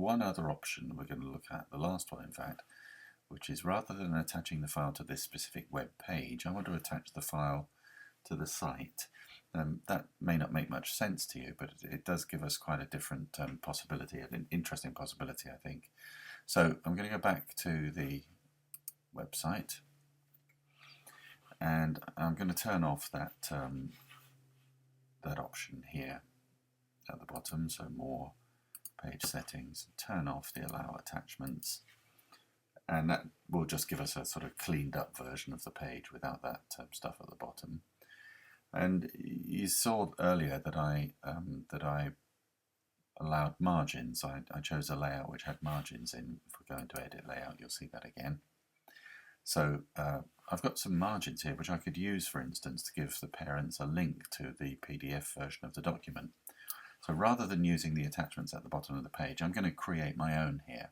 one other option we're going to look at, the last one in fact, which is rather than attaching the file to this specific web page, I want to attach the file to the site. That may not make much sense to you, but it does give us quite a different possibility, an interesting possibility, I think. So I'm going to go back to the website, and I'm going to turn off that that option here at the bottom, so more page settings, turn off the allow attachments, and that will just give us a sort of cleaned up version of the page without that stuff at the bottom. And you saw earlier that I allowed margins. I chose a layout which had margins in. If we go into edit layout, you'll see that again. So I've got some margins here which I could use, for instance, to give the parents a link to the PDF version of the document. So rather than using the attachments at the bottom of the page, I'm going to create my own here.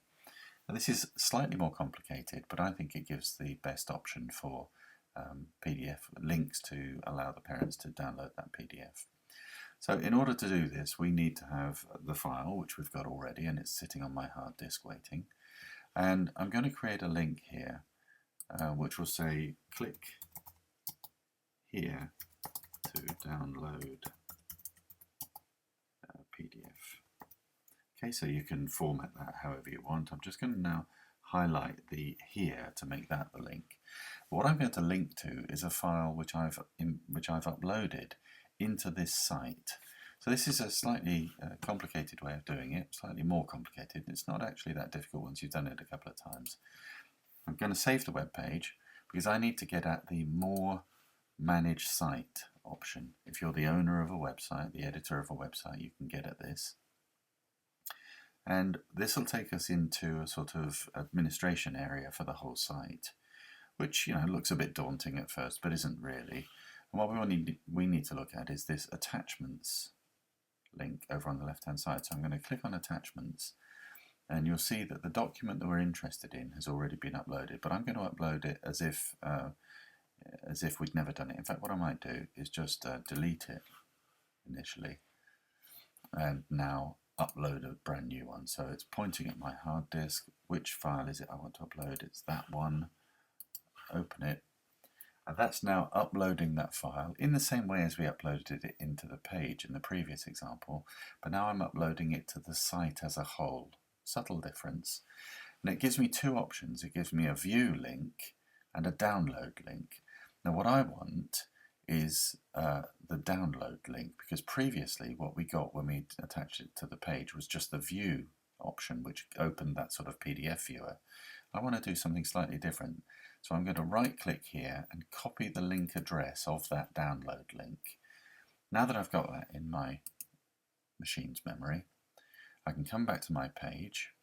Now this is slightly more complicated, but I think it gives the best option for PDF links to allow the parents to download that PDF. So in order to do this, we need to have the file, which we've got already, and it's sitting on my hard disk waiting. And I'm going to create a link here, which will say, click here to download PDF. Okay, so you can format that however you want. I'm just going to now highlight the here to make that the link. What I'm going to link to is a file which I've uploaded into this site. So this is a slightly complicated way of doing it, slightly more complicated. It's not actually that difficult once you've done it a couple of times. I'm going to save the web page because I need to get at the More Manage Site option. If you're the owner of a website, the editor of a website, you can get at this. And this will take us into a sort of administration area for the whole site, which, you know, looks a bit daunting at first, but isn't really. And what we need to look at is this attachments link over on the left hand side. So I'm going to click on attachments, and you'll see that the document that we're interested in has already been uploaded, but I'm going to upload it as if we'd never done it. In fact, what I might do is just delete it initially and now upload a brand new one. So it's pointing at my hard disk. Which file is it I want to upload? It's that one. Open it. And that's now uploading that file in the same way as we uploaded it into the page in the previous example, but now I'm uploading it to the site as a whole. Subtle difference. And it gives me two options. It gives me a view link and a download link. Now what I want is the download link, because previously what we got when we attached it to the page was just the view option, which opened that sort of PDF viewer. I want to do something slightly different. So I'm going to right click here and copy the link address of that download link. Now that I've got that in my machine's memory, I can come back to my page,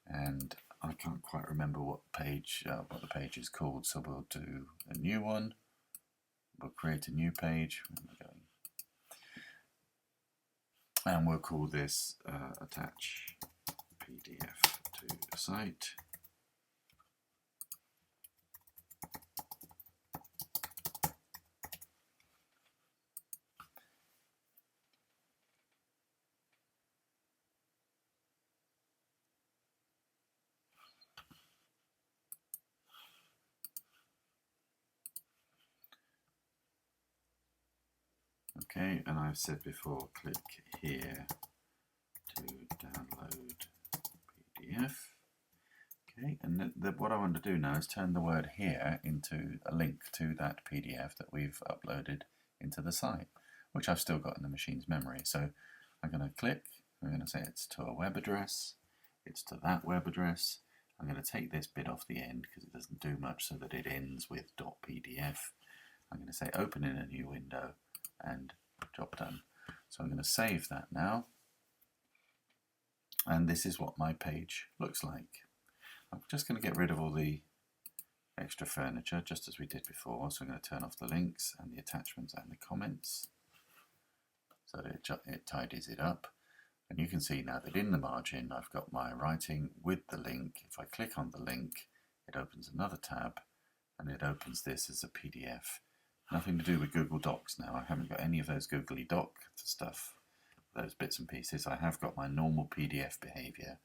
and I can't quite remember what the page is called, so we'll do a new one. We'll create a new page, and we'll call this attach PDF to site. Okay, and I've said before, click here to download PDF. Okay, and what I want to do now is turn the word here into a link to that PDF that we've uploaded into the site, which I've still got in the machine's memory. So I'm going to click, I'm going to say it's to a web address, it's to that web address. I'm going to take this bit off the end because it doesn't do much, so that it ends with .pdf. I'm going to say open in a new window, and job done. So I'm going to save that now, and this is what my page looks like. I'm just going to get rid of all the extra furniture, just as we did before. So I'm going to turn off the links and the attachments and the comments, so that it tidies it up. And you can see now that in the margin I've got my writing with the link. If I click on the link, it opens another tab, and it opens this as a PDF. Nothing to do with Google Docs now. I haven't got any of those googly doc stuff those bits and pieces. I have got my normal PDF behavior,